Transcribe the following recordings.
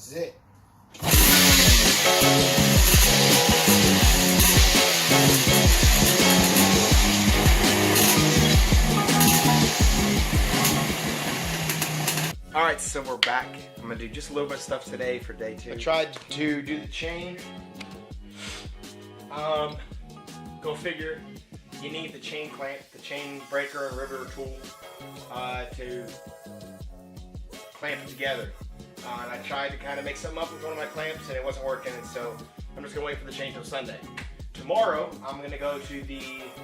is it. Alright, so we're back. I'm going to do just a little bit of stuff today for day 2. I tried to do the chain. Go figure. You need the chain clamp, the chain breaker and riveter tool to clamp it together. And I tried to kind of make something up with one of my clamps and it wasn't working, and so I'm just going to wait for the chain till Sunday. Tomorrow, I'm going to go to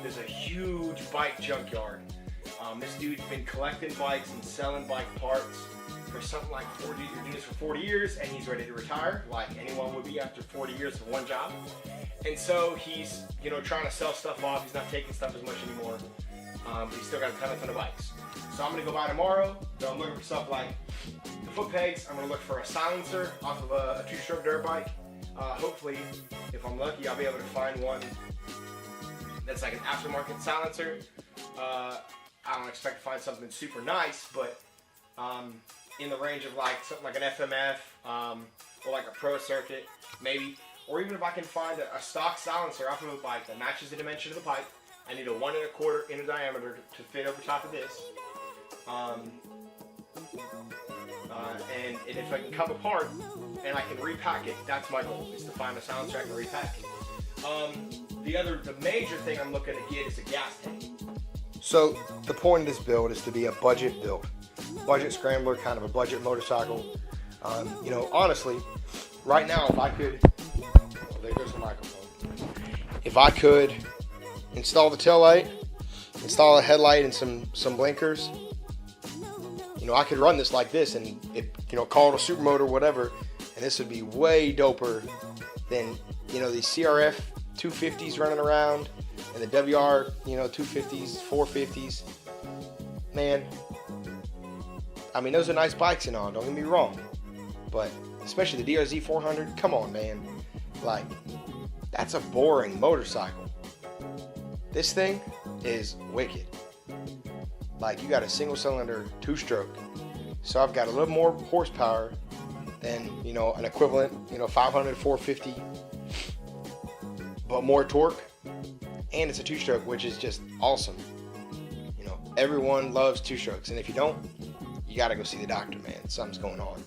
there's a huge bike junkyard. This dude's been collecting bikes and selling bike parts for something like 40, he's doing this for 40 years, and he's ready to retire, like anyone would be after 40 years of one job. And so he's, you know, trying to sell stuff off. He's not taking stuff as much anymore, but he's still got a ton of bikes. So I'm gonna go by tomorrow. So I'm looking for stuff like the foot pegs. I'm gonna look for a silencer off of a 2-stroke dirt bike. Hopefully, if I'm lucky, I'll be able to find one that's like an aftermarket silencer. I don't expect to find something super nice, but in the range of like something like an FMF or like a Pro Circuit, maybe. Or even if I can find a stock silencer off of a bike that matches the dimension of the pipe. I need a 1 1/4 inch diameter to fit over top of this. And if I can come apart and I can repack it, that's my goal, is to find a silencer I can repack. The major thing I'm looking to get is a gas tank. So the point of this build is to be a budget build. Budget scrambler, kind of a budget motorcycle. You know, honestly, right now if I could, oh, there goes the microphone. If I could install the tail light, install a headlight and some blinkers, you know, I could run this like this and call it a supermoto or whatever, and this would be way doper than, you know, these CRF 250s running around and the WR, 250s, 450s. Man, I mean, those are nice bikes and all, don't get me wrong, but especially the DRZ 400, come on, man. Like, that's a boring motorcycle. This thing is wicked. Like, you got a single cylinder 2-stroke, so I've got a little more horsepower than, an equivalent, 500, 450, but more torque, and it's a 2-stroke, which is just awesome. Everyone loves 2-strokes, and if you don't, you gotta go see the doctor, man. Something's going on.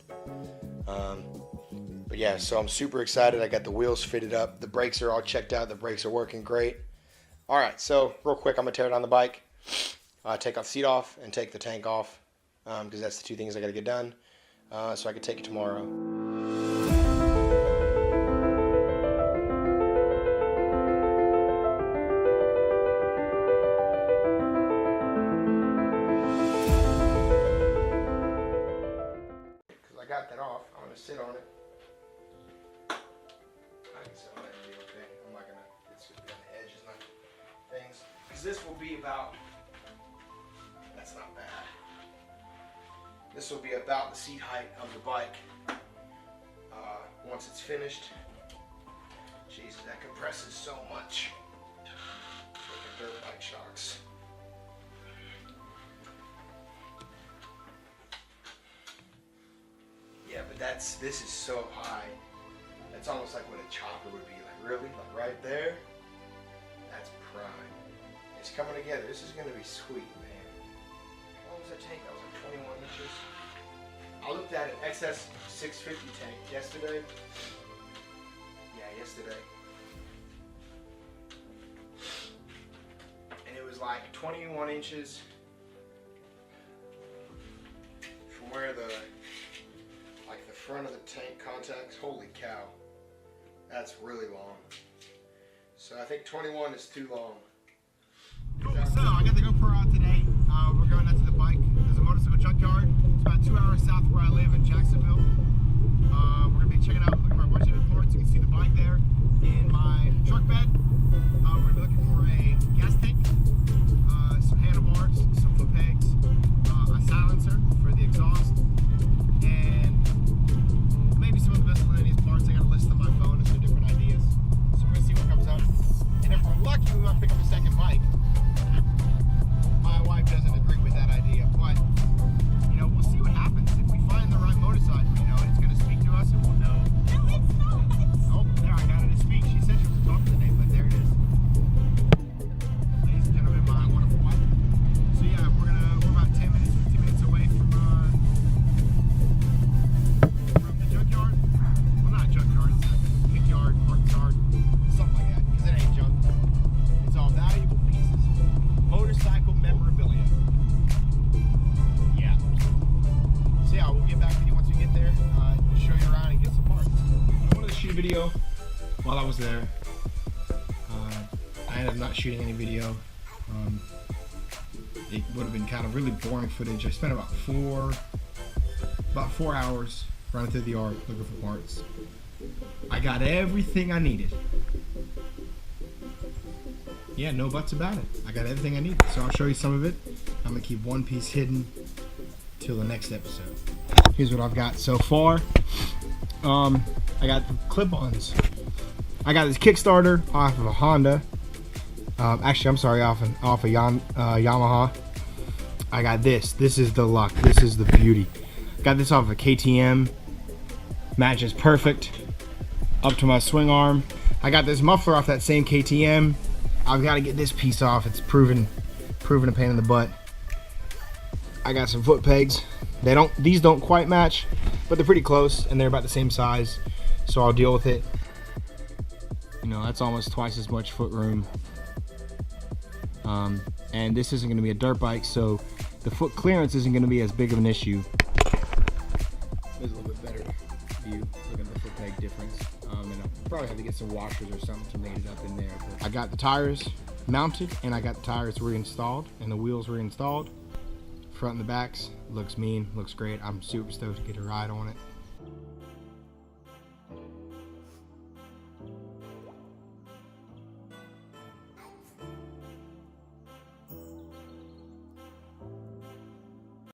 But yeah, so I'm super excited. I got the wheels fitted up. The brakes are all checked out. The brakes are working great. All right, so real quick, I'm gonna tear down the bike, take off the seat off, and take the tank off, because that's the 2 things I gotta get done, so I can take it tomorrow. Got that off. I'm gonna sit on it. I can sit on it and be okay. I'm not gonna, it's gonna be on the edges, not things. Because this will be about, that's not bad. This will be about the seat height of the bike once it's finished. Jesus, that compresses so much. Look at dirt bike shocks. Yeah, but this is so high. That's almost like what a chopper would be. Like, really? Like right there? That's prime. It's coming together. This is gonna be sweet, man. How long was that tank? That was like 21 inches. I looked at an XS 650 tank yesterday. Yeah, yesterday. And it was like 21 inches from where the front of the tank contacts. Holy cow, that's really long. So I think 21 is too long. Cool. So I got the GoPro out today. We're going out to the bike. There's a motorcycle junkyard. It's about 2 hours south of where I live in Jacksonville. We're gonna be checking out, looking for a bunch of imports. You can see the bike there in my truck bed. We're gonna be looking for a gas tank, some handlebars, some foot pegs, a silencer for the exhaust, and maybe some of the miscellaneous parts. I got a list on my phone of some different ideas. So we're gonna see what comes up. And if we're lucky, we might pick up a second bike. My wife doesn't agree with that idea, but we'll see what happens. If we find the right motorcycle, it's gonna speak to us, and we'll yeah, we'll get back with you once we get there, show you around and get some parts. I wanted to shoot a video while I was there. I ended up not shooting any video. It would have been kind of really boring footage. I spent about 4 hours running through the yard looking for parts. I got everything I needed. Yeah, no buts about it. I got everything I needed, so I'll show you some of it. I'm gonna keep one piece hidden till the next episode. Here's what I've got so far. I got clip-ons. I got this Kickstarter off of a Honda. Actually, I'm sorry, off of Yamaha. I got this. This is the luck. This is the beauty. Got this off of a KTM. Matches perfect up to my swing arm. I got this muffler off that same KTM. I've got to get this piece off. It's proven a pain in the butt. I got some foot pegs. These don't quite match, but they're pretty close and they're about the same size, so I'll deal with it. You know, that's almost twice as much foot room. And this isn't going to be a dirt bike, so the foot clearance isn't going to be as big of an issue. There's a little bit better view. Look at the foot peg difference. And I'll probably have to get some washers or something to mate it up in there. But I got the tires mounted and I got the tires reinstalled and the wheels reinstalled. Front and the backs looks mean, looks great. I'm super stoked to get a ride on it.